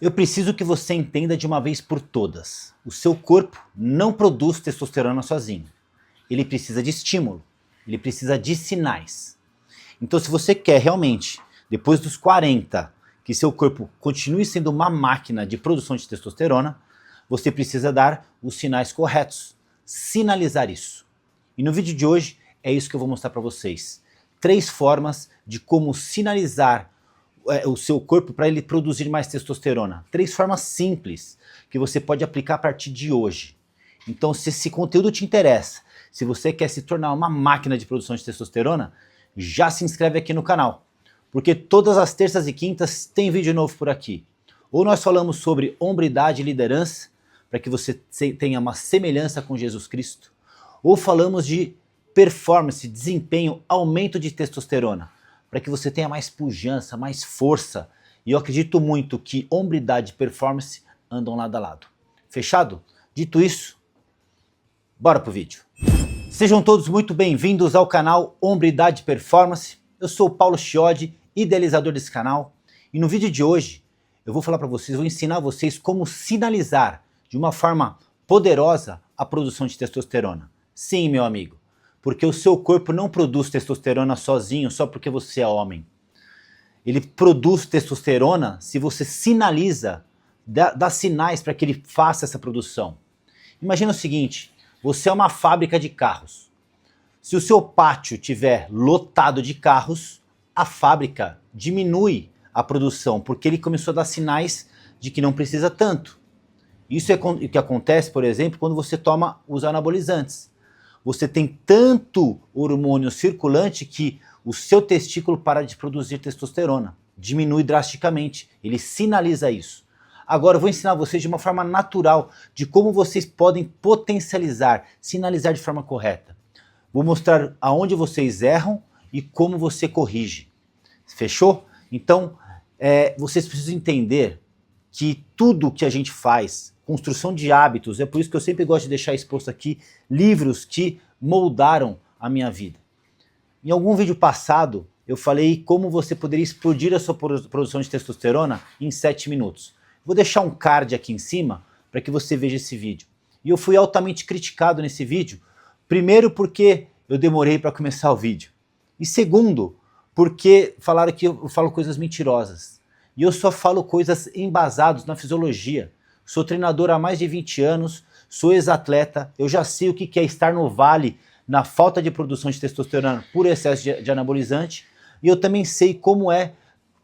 Eu preciso que você entenda de uma vez por todas. O seu corpo não produz testosterona sozinho. Ele precisa de estímulo, ele precisa de sinais. Então, se você quer realmente, depois dos 40, que seu corpo continue sendo uma máquina de produção de testosterona, você precisa dar os sinais corretos, sinalizar isso. E no vídeo de hoje é isso que eu vou mostrar para vocês. 3 formas de como sinalizar o seu corpo para ele produzir mais testosterona. 3 formas simples que você pode aplicar a partir de hoje. Então, se esse conteúdo te interessa, se você quer se tornar uma máquina de produção de testosterona, já se inscreve aqui no canal. Porque todas as terças e quintas tem vídeo novo por aqui. Ou nós falamos sobre hombridade e liderança, para que você tenha uma semelhança com Jesus Cristo. Ou falamos de performance, desempenho, aumento de testosterona, para que você tenha mais pujança, mais força. E eu acredito muito que hombridade e performance andam lado a lado. Fechado? Dito isso, bora pro vídeo. Sejam todos muito bem-vindos ao canal Hombridade e Performance. Eu sou o Paulo Chiodi, idealizador desse canal. E no vídeo de hoje, eu vou falar para vocês, vou ensinar vocês como sinalizar de uma forma poderosa a produção de testosterona. Sim, meu amigo, porque o seu corpo não produz testosterona sozinho só porque você é homem. Ele produz testosterona se você sinaliza, dá sinais para que ele faça essa produção. Imagina o seguinte, você é uma fábrica de carros. Se o seu pátio tiver lotado de carros, a fábrica diminui a produção, porque ele começou a dar sinais de que não precisa tanto. Isso é o que acontece, por exemplo, quando você toma os anabolizantes. Você tem tanto hormônio circulante que o seu testículo para de produzir testosterona. Diminui drasticamente, ele sinaliza isso. Agora eu vou ensinar vocês de uma forma natural de como vocês podem potencializar, sinalizar de forma correta. Vou mostrar aonde vocês erram e como você corrige. Fechou? Então, vocês precisam entender que tudo que a gente faz, construção de hábitos, é por isso que eu sempre gosto de deixar exposto aqui livros que moldaram a minha vida. Em algum vídeo passado, eu falei como você poderia explodir a sua produção de testosterona em 7 minutos. Vou deixar um card aqui em cima para que você veja esse vídeo. E eu fui altamente criticado nesse vídeo, primeiro porque eu demorei para começar o vídeo. E segundo, porque falaram que eu falo coisas mentirosas. E eu só falo coisas embasadas na fisiologia. Sou treinador há mais de 20 anos, sou ex-atleta, eu já sei o que é estar no vale na falta de produção de testosterona por excesso de anabolizante, e eu também sei como é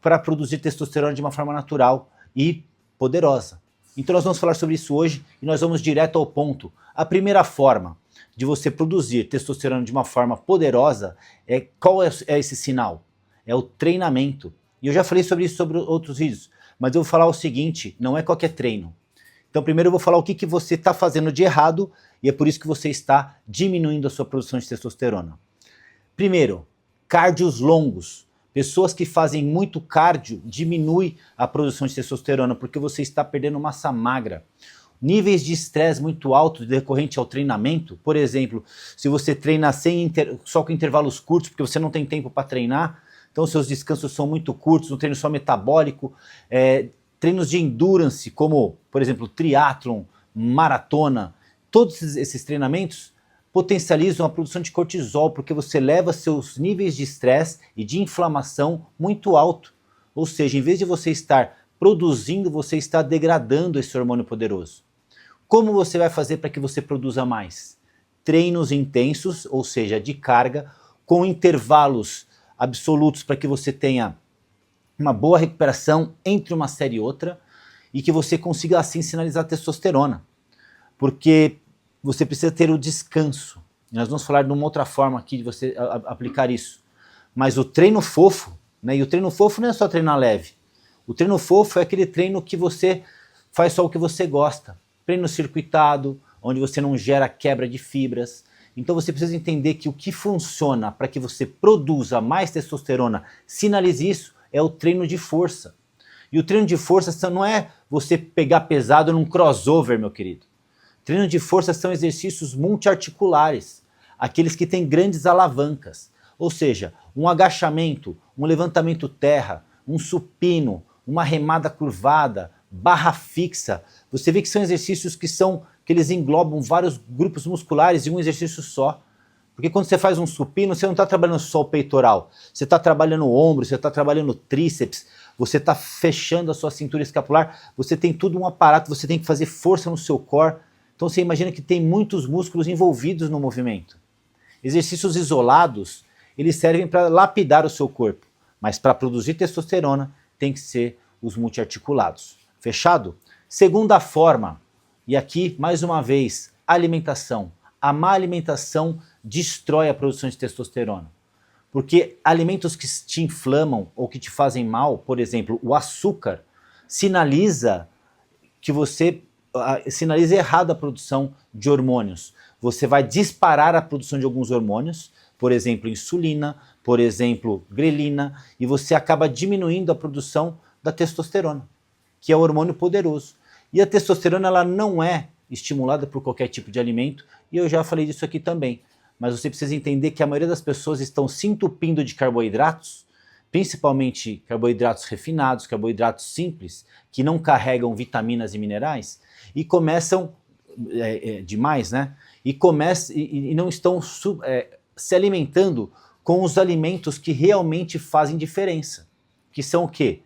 para produzir testosterona de uma forma natural e poderosa. Então nós vamos falar sobre isso hoje e nós vamos direto ao ponto. A primeira forma de você produzir testosterona de uma forma poderosa qual é esse sinal? É o treinamento. E eu já falei sobre isso sobre outros vídeos, mas eu vou falar o seguinte, não é qualquer treino. Então primeiro eu vou falar o que você está fazendo de errado e é por isso que você está diminuindo a sua produção de testosterona. Primeiro, cardios longos. Pessoas que fazem muito cardio diminuem a produção de testosterona porque você está perdendo massa magra. Níveis de estresse muito altos decorrente ao treinamento, por exemplo, se você treina só com intervalos curtos porque você não tem tempo para treinar, então seus descansos são muito curtos, um treino só metabólico, treinos de endurance como, por exemplo, triatlon, maratona, todos esses treinamentos potencializam a produção de cortisol porque você leva seus níveis de estresse e de inflamação muito alto. Ou seja, em vez de você estar produzindo, você está degradando esse hormônio poderoso. Como você vai fazer para que você produza mais? Treinos intensos, ou seja, de carga, com intervalos absolutos para que você tenha uma boa recuperação entre uma série e outra e que você consiga assim sinalizar a testosterona. Porque você precisa ter o descanso. Nós vamos falar de uma outra forma aqui de você aplicar isso. Mas o treino fofo, né? E o treino fofo não é só treinar leve. O treino fofo é aquele treino que você faz só o que você gosta. Treino circuitado, onde você não gera quebra de fibras. Então você precisa entender que o que funciona para que você produza mais testosterona, sinalize isso, é o treino de força. E o treino de força não é você pegar pesado num crossover, meu querido. Treino de força são exercícios multiarticulares, aqueles que têm grandes alavancas. Ou seja, um agachamento, um levantamento terra, um supino, uma remada curvada, barra fixa. Você vê que são exercícios que eles englobam vários grupos musculares em um exercício só. Porque quando você faz um supino, você não está trabalhando só o peitoral, você está trabalhando o ombro, você está trabalhando o tríceps, você está fechando a sua cintura escapular, você tem tudo um aparato, você tem que fazer força no seu core. Então você imagina que tem muitos músculos envolvidos no movimento. Exercícios isolados, eles servem para lapidar o seu corpo, mas para produzir testosterona tem que ser os multiarticulados. Fechado? Segunda forma, e aqui mais uma vez, alimentação. A má alimentação destrói a produção de testosterona. Porque alimentos que te inflamam ou que te fazem mal, por exemplo, o açúcar, sinaliza errado a produção de hormônios. Você vai disparar a produção de alguns hormônios, por exemplo, insulina, por exemplo, grelina, e você acaba diminuindo a produção da testosterona, que é o hormônio poderoso. E a testosterona ela não é estimulada por qualquer tipo de alimento, e eu já falei disso aqui também. Mas você precisa entender que a maioria das pessoas estão se entupindo de carboidratos, principalmente carboidratos refinados, carboidratos simples, que não carregam vitaminas e minerais, e começam, demais, né? E não estão se alimentando com os alimentos que realmente fazem diferença. Que são o quê?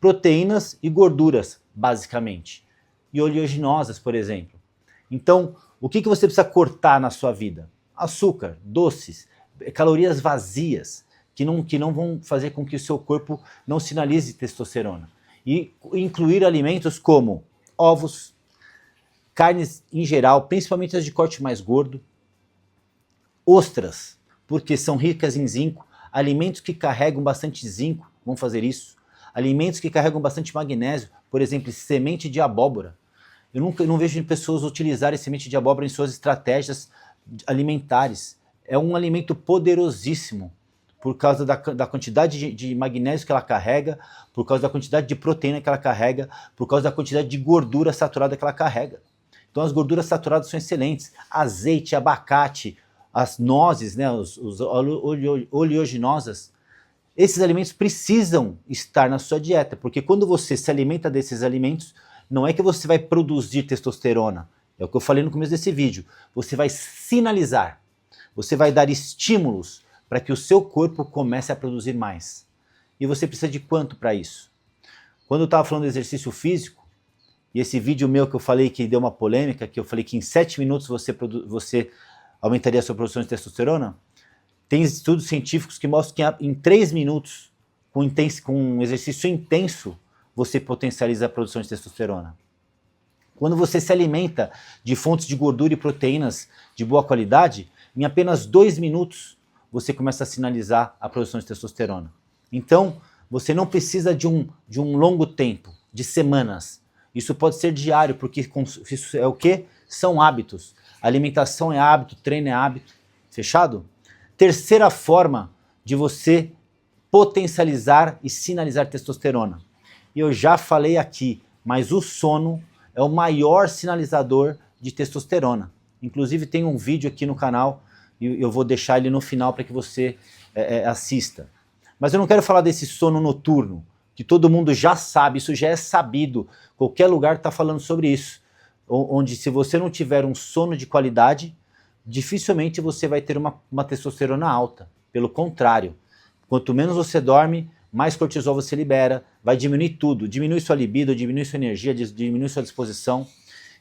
Proteínas e gorduras, basicamente. E oleaginosas, por exemplo. Então, o que você precisa cortar na sua vida? Açúcar, doces, calorias vazias, que não vão fazer com que o seu corpo não sinalize testosterona. E incluir alimentos como ovos, carnes em geral, principalmente as de corte mais gordo, ostras, porque são ricas em zinco, alimentos que carregam bastante zinco vão fazer isso, alimentos que carregam bastante magnésio, por exemplo, semente de abóbora. Eu não vejo pessoas utilizarem semente de abóbora em suas estratégias alimentares. É um alimento poderosíssimo por causa da quantidade de magnésio que ela carrega, por causa da quantidade de proteína que ela carrega, por causa da quantidade de gordura saturada que ela carrega. Então as gorduras saturadas são excelentes. Azeite, abacate, as nozes, né, os oleaginosas, esses alimentos precisam estar na sua dieta, porque quando você se alimenta desses alimentos, não é que você vai produzir testosterona, é o que eu falei no começo desse vídeo, você vai sinalizar, você vai dar estímulos para que o seu corpo comece a produzir mais. E você precisa de quanto para isso? Quando eu estava falando do exercício físico, e esse vídeo meu que eu falei que deu uma polêmica, que eu falei que em 7 minutos você aumentaria a sua produção de testosterona, tem estudos científicos que mostram que em 3 minutos, com um exercício intenso, você potencializa a produção de testosterona. Quando você se alimenta de fontes de gordura e proteínas de boa qualidade, em apenas 2 minutos você começa a sinalizar a produção de testosterona. Então, você não precisa de um longo tempo, de semanas. Isso pode ser diário, porque isso é o quê? São hábitos. Alimentação é hábito, treino é hábito. Fechado? Terceira forma de você potencializar e sinalizar testosterona. E eu já falei aqui, mas o sono é o maior sinalizador de testosterona. Inclusive tem um vídeo aqui no canal, e eu vou deixar ele no final para que você assista. Mas eu não quero falar desse sono noturno, que todo mundo já sabe, isso já é sabido, qualquer lugar está falando sobre isso, onde se você não tiver um sono de qualidade, dificilmente você vai ter uma testosterona alta. Pelo contrário, quanto menos você dorme, mais cortisol você libera, vai diminuir tudo, diminui sua libido, diminui sua energia, diminui sua disposição.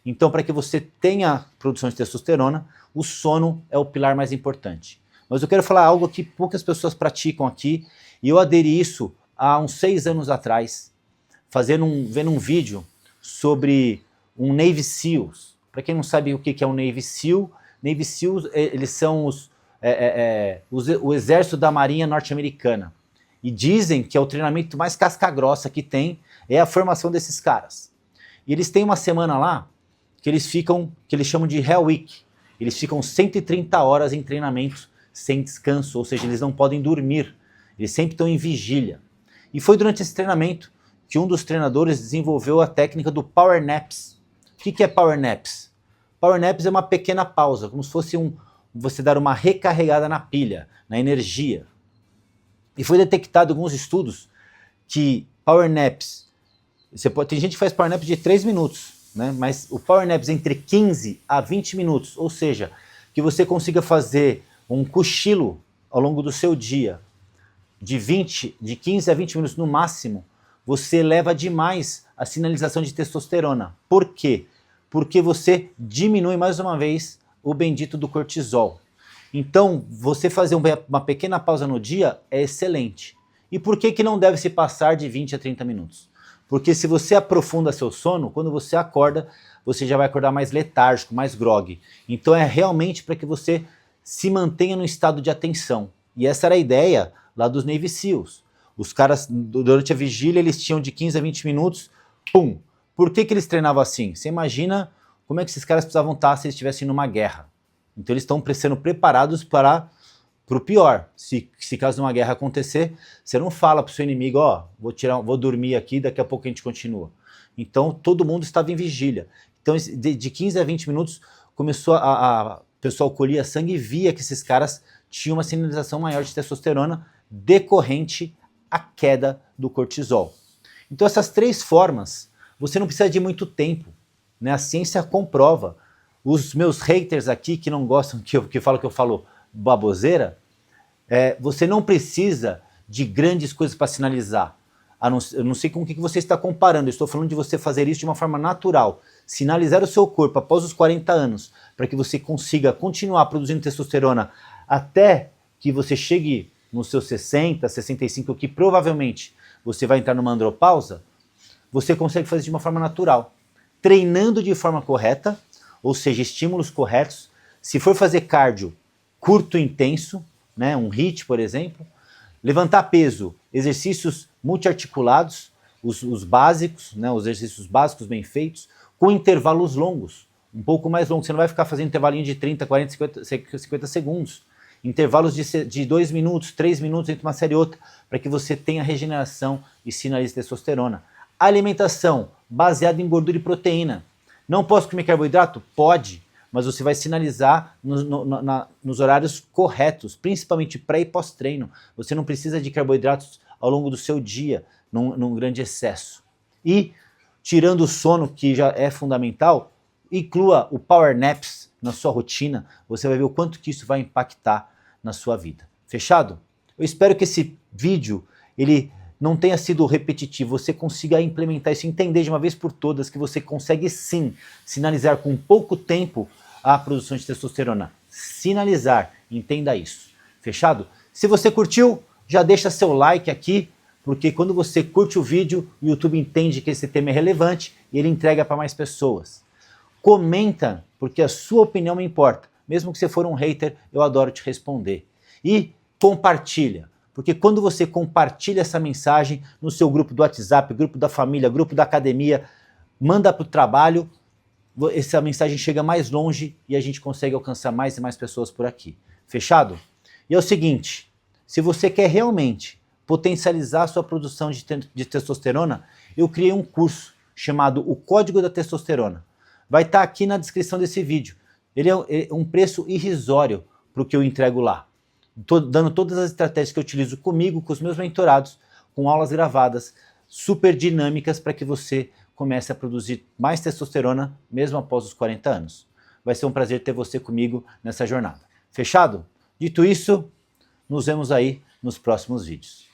Então, para que você tenha produção de testosterona, o sono é o pilar mais importante. Mas eu quero falar algo que poucas pessoas praticam aqui, e eu aderi isso há uns 6 anos atrás, vendo um vídeo sobre um Navy SEALs. Para quem não sabe o que é um Navy SEAL eles são o exército da Marinha norte-americana. E dizem que é o treinamento mais casca-grossa que tem, é a formação desses caras. E eles têm uma semana lá que eles chamam de Hell Week. Eles ficam 130 horas em treinamento sem descanso, ou seja, eles não podem dormir. Eles sempre estão em vigília. E foi durante esse treinamento que um dos treinadores desenvolveu a técnica do Power Naps. O que é Power Naps? Power Naps é uma pequena pausa, como se fosse você dar uma recarregada na pilha, na energia. E foi detectado em alguns estudos que Power Naps Tem gente que faz power naps de 3 minutos, né? Mas o power naps entre 15 a 20 minutos, ou seja, que você consiga fazer um cochilo ao longo do seu dia, de 15 a 20 minutos no máximo, você eleva demais a sinalização de testosterona. Por quê? Porque você diminui mais uma vez o bendito do cortisol. Então, você fazer uma pequena pausa no dia é excelente. E por que não deve se passar de 20 a 30 minutos? Porque se você aprofunda seu sono, quando você acorda, você já vai acordar mais letárgico, mais grog. Então é realmente para que você se mantenha no estado de atenção. E essa era a ideia lá dos Navy SEALs. Os caras, durante a vigília, eles tinham de 15 a 20 minutos, pum. Por que eles treinavam assim? Você imagina como é que esses caras precisavam estar se eles estivessem numa guerra. Então eles estão sendo preparados para o pior. Se caso uma guerra acontecer, você não fala para o seu inimigo, ó, vou dormir aqui, daqui a pouco a gente continua. Então todo mundo estava em vigília. Então de 15 a 20 minutos começou o pessoal colhia sangue e via que esses caras tinham uma sinalização maior de testosterona decorrente à queda do cortisol. Então essas 3 formas, você não precisa de muito tempo, né? A ciência comprova. Os meus haters aqui que não gostam que falam que eu falo baboseira, você não precisa de grandes coisas para sinalizar. Eu não sei com o que você está comparando, eu estou falando de você fazer isso de uma forma natural. Sinalizar o seu corpo após os 40 anos, para que você consiga continuar produzindo testosterona até que você chegue nos seus 60, 65, que provavelmente você vai entrar numa andropausa, você consegue fazer de uma forma natural. Treinando de forma correta, ou seja, estímulos corretos. Se for fazer cardio curto e intenso, né, um HIIT, por exemplo, levantar peso, exercícios multiarticulados, os básicos, né, os exercícios básicos bem feitos, com intervalos longos, um pouco mais longos. Você não vai ficar fazendo intervalinho de 30, 40, 50 segundos. Intervalos de 2 minutos, 3 minutos entre uma série e outra, para que você tenha regeneração e sinalize testosterona. Alimentação baseada em gordura e proteína. Não posso comer carboidrato? Pode, mas você vai sinalizar nos horários corretos, principalmente pré e pós-treino. Você não precisa de carboidratos ao longo do seu dia, num grande excesso. E, tirando o sono, que já é fundamental, inclua o Power Naps na sua rotina, você vai ver o quanto que isso vai impactar na sua vida. Fechado? Eu espero que esse vídeo, ele não tenha sido repetitivo, você consiga implementar isso, entender de uma vez por todas que você consegue sim sinalizar com pouco tempo a produção de testosterona. Sinalizar, entenda isso. Fechado? Se você curtiu, já deixa seu like aqui, porque quando você curte o vídeo, o YouTube entende que esse tema é relevante e ele entrega para mais pessoas. Comenta, porque a sua opinião me importa. Mesmo que você for um hater, eu adoro te responder. E compartilha. Porque quando você compartilha essa mensagem no seu grupo do WhatsApp, grupo da família, grupo da academia, manda para o trabalho, essa mensagem chega mais longe e a gente consegue alcançar mais e mais pessoas por aqui. Fechado? E é o seguinte, se você quer realmente potencializar a sua produção de testosterona, eu criei um curso chamado O Código da Testosterona. Vai estar aqui na descrição desse vídeo. Ele é um preço irrisório para o que eu entrego lá. Estou dando todas as estratégias que eu utilizo comigo, com os meus mentorados, com aulas gravadas, super dinâmicas para que você comece a produzir mais testosterona mesmo após os 40 anos. Vai ser um prazer ter você comigo nessa jornada. Fechado? Dito isso, nos vemos aí nos próximos vídeos.